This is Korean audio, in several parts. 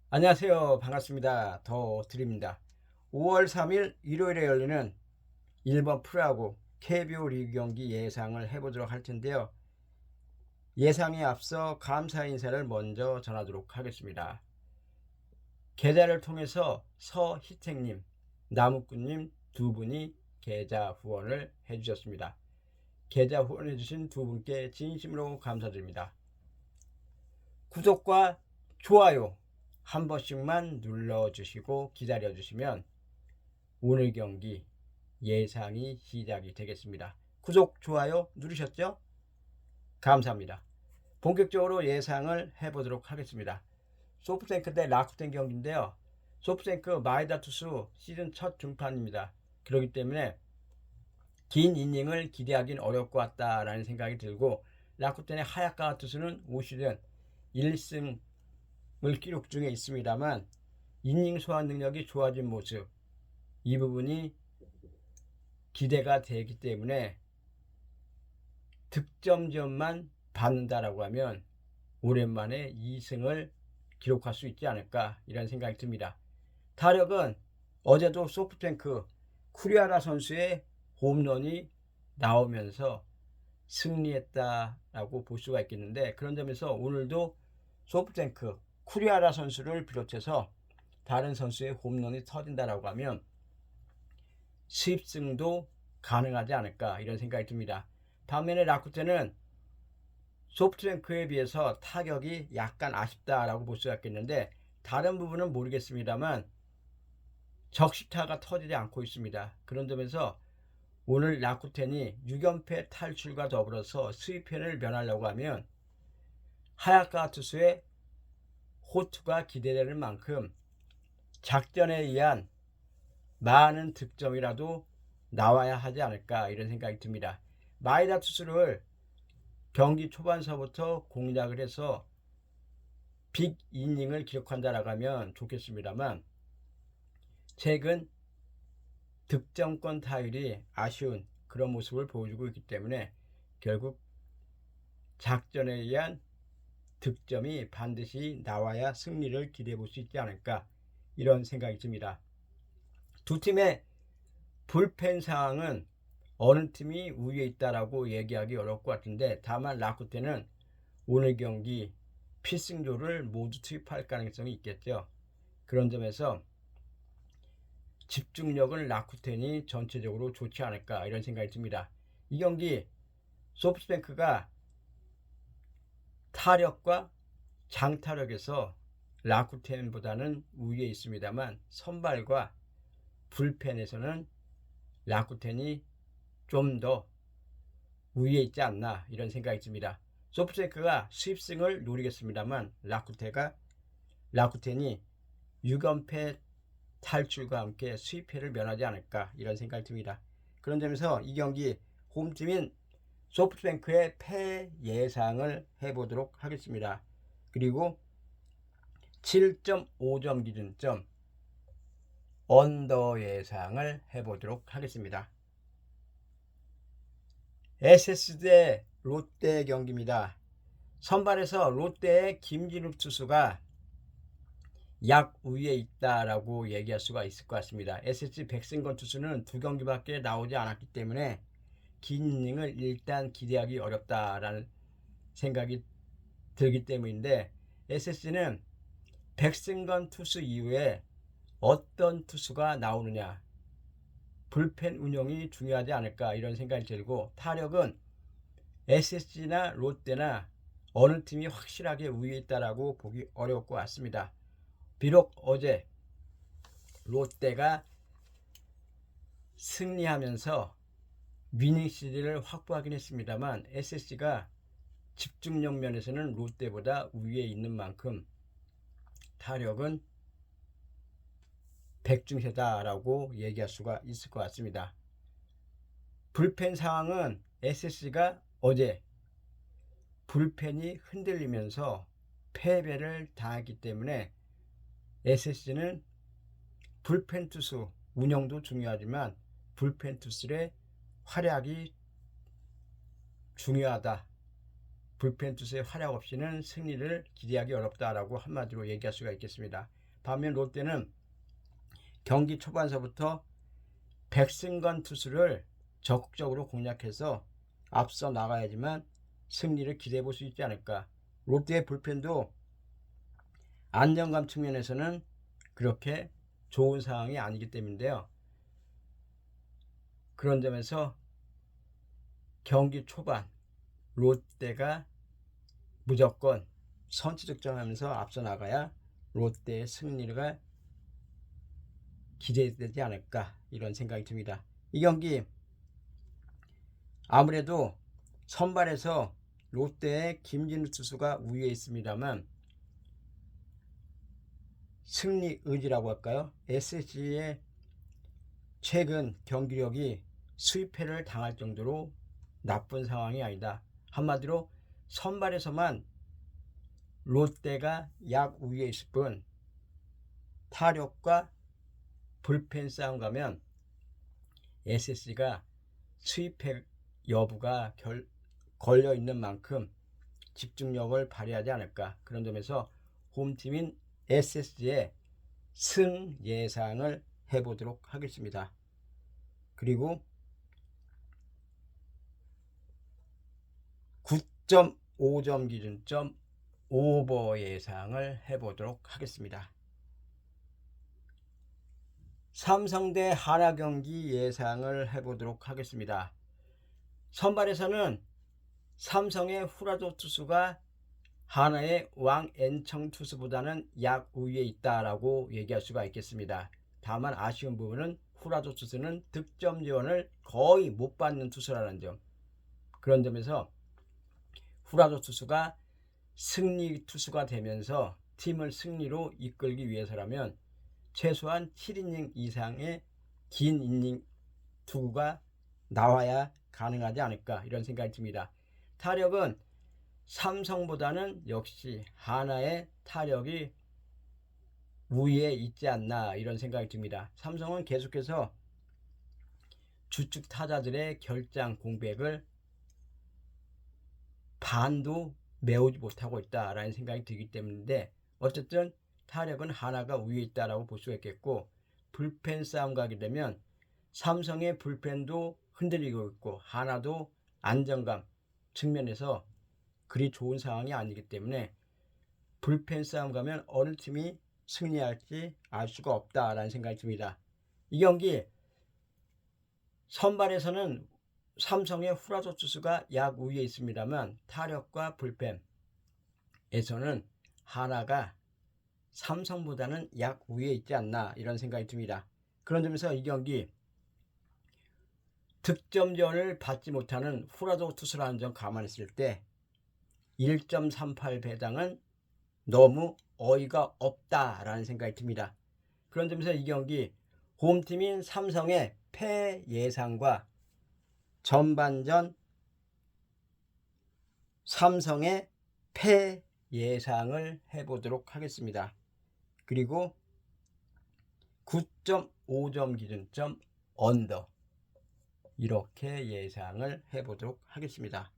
안녕하세요. 반갑습니다. 더 드립니다. 5월 3일 일요일에 열리는 일본 프로야구 KBO 리그 경기 예상을 해보도록 할 텐데요. 예상에 앞서 감사 인사를 먼저 전하도록 하겠습니다. 계좌를 통해서 서희택님, 나무꾼님 두 분이 계좌 후원을 해주셨습니다. 계좌 후원해주신 두 분께 진심으로 감사드립니다. 구독과 좋아요 한 번씩만 눌러주시고 기다려주시면 오늘 경기 예상이 시작이 되겠습니다. 구독, 좋아요 누르셨죠? 감사합니다. 본격적으로 예상을 해보도록 하겠습니다. 소프트뱅크 대 라쿠텐 경기인데요. 소프트뱅크 마에다 투수 시즌 첫 등판입니다. 그렇기 때문에 긴 이닝을 기대하기는 어려울 것 같다라는 생각이 들고, 라쿠텐의 하야카 투수는 올 시즌 1승을 기록 중에 있습니다만 이닝 소화 능력이 좋아진 모습, 이 부분이 기대가 되기 때문에 득점전만 받는다라고 하면 오랜만에 2승을 기록할 수 있지 않을까, 이런 생각이 듭니다. 타력은 어제도 소프트뱅크 쿠리아라 선수의 홈런이 나오면서 승리했다라고 볼 수가 있겠는데, 그런 점에서 오늘도 소프트뱅크 쿠리아라 선수를 비롯해서 다른 선수의 홈런이 터진다라고 하면 수입승도 가능하지 않을까, 이런 생각이 듭니다. 반면에 라쿠텐은 소프트뱅크에 비해서 타격이 약간 아쉽다라고 볼 수가 있겠는데, 다른 부분은 모르겠습니다만 적시타가 터지지 않고 있습니다. 그런 점에서 오늘 라쿠텐이 6연패 탈출과 더불어서 수입편을 면하려고 하면 하야카 투수의 호투가 기대되는 만큼 작전에 의한 많은 득점이라도 나와야 하지 않을까, 이런 생각이 듭니다. 마에다 투수를 경기 초반서부터 공략을 해서 빅 이닝을 기록한다라고 하면 좋겠습니다만, 최근 득점권 타율이 아쉬운 그런 모습을 보여주고 있기 때문에 결국 작전에 의한 득점이 반드시 나와야 승리를 기대해 볼 수 있지 않을까, 이런 생각이 듭니다. 두 팀의 불펜 상황은 어느 팀이 우위에 있다라고 얘기하기 어려울 것 같은데, 다만 라쿠텐은 오늘 경기 필승조를 모두 투입할 가능성이 있겠죠. 그런 점에서 집중력은 라쿠텐이 전체적으로 좋지 않을까, 이런 생각이 듭니다. 이 경기 소프트뱅크가 타력과 장타력에서 라쿠텐보다는 우위에 있습니다만, 선발과 불펜에서는 라쿠텐이 좀 더 우위에 있지 않나, 이런 생각이 듭니다. 소프트뱅크가 수입승을 노리겠습니다만 라쿠텐이 6연패 탈출과 함께 수입패를 면하지 않을까, 이런 생각이 듭니다. 그런 점에서 이 경기 홈팀인 소프트뱅크의 패 예상을 해보도록 하겠습니다. 그리고 7.5점 기준점 언더 예상을 해보도록 하겠습니다. SS 대 롯데 경기입니다. 선발에서 롯데의 김진욱 투수가 약 우위에 있다라고 얘기할 수가 있을 것 같습니다. SSG 백승건 투수는 두 경기밖에 나오지 않았기 때문에 긴 이닝을 일단 기대하기 어렵다라는 생각이 들기 때문인데, SSG는 백승건 투수 이후에 어떤 투수가 나오느냐, 불펜 운영이 중요하지 않을까, 이런 생각이 들고, 타력은 SSG나 롯데나 어느 팀이 확실하게 우위에 있다라고 보기 어려울 것 같습니다. 비록 어제 롯데가 승리하면서 위닝 시리즈를 확보하긴 했습니다만, SSG가 집중력 면에서는 롯데보다 우위에 있는 만큼 타력은 백중세다라고 얘기할 수가 있을 것 같습니다. 불펜 상황은 SSG가 어제 불펜이 흔들리면서 패배를 당했기 때문에 SSG는 불펜 투수 운영도 중요하지만 불펜 투수의 활약이 중요하다, 불펜 투수의 활약 없이는 승리를 기대하기 어렵다라고 한마디로 얘기할 수가 있겠습니다. 반면 롯데는 경기 초반서부터 백승건 투수를 적극적으로 공략해서 앞서 나가야지만 승리를 기대해 볼 수 있지 않을까. 롯데의 불펜도 안정감 측면에서는 그렇게 좋은 상황이 아니기 때문인데요. 그런 점에서 경기 초반 롯데가 무조건 선취 득점하면서 앞서 나가야 롯데의 승리가 기대되지 않을까 이런 생각이 듭니다. 이 경기 아무래도 선발에서 롯데의 김진우 투수가 우위에 있습니다만 승리 의지라고 할까요? SSG의 최근 경기력이 수입패를 당할 정도로 나쁜 상황이 아니다. 한마디로 선발에서만 롯데가 약 우위에 있을 뿐 타력과 불펜 싸움 가면 SSG가 수입패 여부가 걸려있는 만큼 집중력을 발휘하지 않을까. 그런 점에서 홈팀인 SSG의 승 예상을 해보도록 하겠습니다. 그리고 9.5점 기준점 오버 예상을 해보도록 하겠습니다. 삼성 대 하나 경기 예상을 해보도록 하겠습니다. 선발에서는 삼성의 후라도 투수가 하나의 왕엔청 투수보다는 약 우위에 있다라고 얘기할 수가 있겠습니다. 다만 아쉬운 부분은 후라도 투수는 득점 지원을 거의 못 받는 투수라는 점. 그런 점에서 후라도 투수가 승리 투수가 되면서 팀을 승리로 이끌기 위해서라면 최소한 7이닝 이상의 긴 이닝 투구가 나와야 가능하지 않을까 이런 생각이 듭니다. 타력은 삼성보다는 역시 하나의 타력이 우위에 있지 않나 이런 생각이 듭니다. 삼성은 계속해서 주축 타자들의 결장 공백을 반도 메우지 못하고 있다라는 생각이 들기 때문인데 어쨌든 타력은 하나가 우위에 있다라고 볼 수가 있겠고 불펜 싸움 가게 되면 삼성의 불펜도 흔들리고 있고 하나도 안정감 측면에서 그리 좋은 상황이 아니기 때문에 불펜 싸움 가면 어느 팀이 승리할지 알 수가 없다라는 생각이 듭니다. 이 경기 선발에서는 삼성의 후라도 투수가 약 우위에 있습니다만 타력과 불펜에서는 하나가 삼성보다는 약 우위에 있지 않나 이런 생각이 듭니다. 그런 점에서 이 경기 득점전을 받지 못하는 후라도 투수라는 점 감안했을 때 1.38 배당은 너무 어이가 없다라는 생각이 듭니다. 그런 점에서 이 경기 홈팀인 삼성의 패 예상과 전반전 삼성의 패 예상을 해보도록 하겠습니다. 그리고 9.5점 기준점 언더 이렇게 예상을 해보도록 하겠습니다.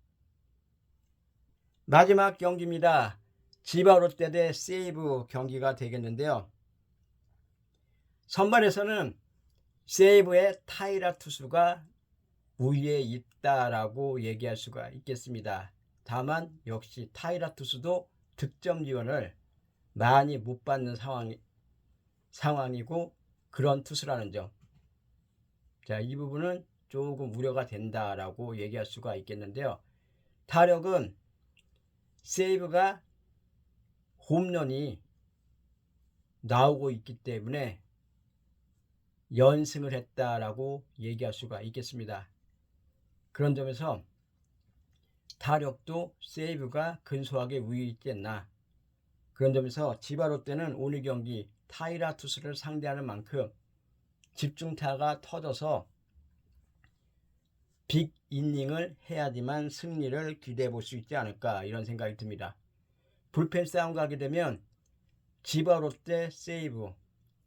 마지막 경기입니다. 지바 롯데 대 세이브 경기가 되겠는데요. 선발에서는 세이브의 타이라 투수가 우위에 있다라고 얘기할 수가 있겠습니다. 다만 역시 타이라 투수도 득점 지원을 많이 못 받는 상황이고 그런 투수라는 점. 자, 이 부분은 조금 우려가 된다라고 얘기할 수가 있겠는데요. 타력은 세이브가 홈런이 나오고 있기 때문에 연승을 했다라고 얘기할 수가 있겠습니다. 그런 점에서 타력도 세이브가 근소하게 우위에 있지 않나. 그런 점에서 지바 롯데는 오늘 경기 타이라 투수를 상대하는 만큼 집중타가 터져서 빅 이닝을 해야지만 승리를 기대해 볼 수 있지 않을까 이런 생각이 듭니다. 불펜 싸움 가게 되면 지바 롯데 세이브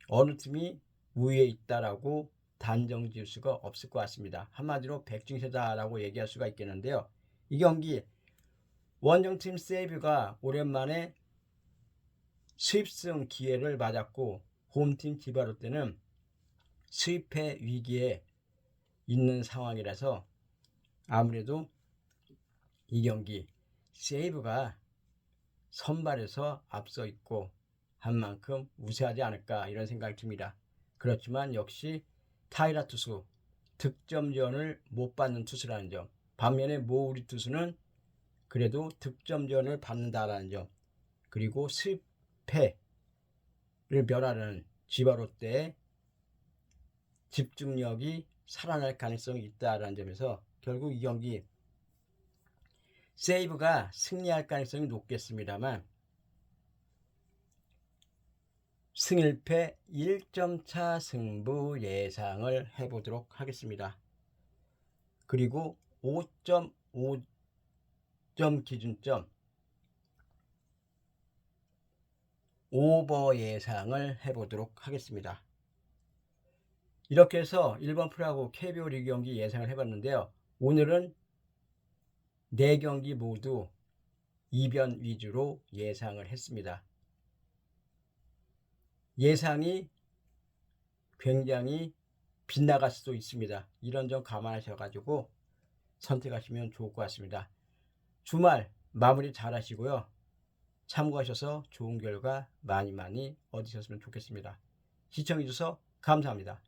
어느 팀이 우위에 있다라고 단정 지을 수가 없을 것 같습니다. 한마디로 백중세다라고 얘기할 수가 있겠는데요. 이 경기 원정팀 세이브가 오랜만에 수입승 기회를 맞았고 홈팀 디바롯데는 수입회 위기에 있는 상황이라서 아무래도 이 경기 세이브가 선발에서 앞서 있고 한 만큼 우세하지 않을까 이런 생각이 듭니다. 그렇지만 역시 타이라 투수 득점전을 못 받는 투수라는 점, 반면에 모우리 투수는 그래도 득점전을 받는다라는 점, 그리고 수입패를 멸하는 지바롯데의 집중력이 살아날 가능성이 있다라는 점에서 결국 이 경기 세이브가 승리할 가능성이 높겠습니다만 승일패 1점 차 승부 예상을 해보도록 하겠습니다. 그리고 5.5점 기준점 오버 예상을 해보도록 하겠습니다. 이렇게 해서 1번 프로야구 KBO 리그 경기 예상을 해봤는데요. 오늘은 4경기 모두 이변 위주로 예상을 했습니다. 예상이 굉장히 빗나갈 수도 있습니다. 이런 점 감안하셔가지고 선택하시면 좋을 것 같습니다. 주말 마무리 잘 하시고요. 참고하셔서 좋은 결과 많이 얻으셨으면 좋겠습니다. 시청해주셔서 감사합니다.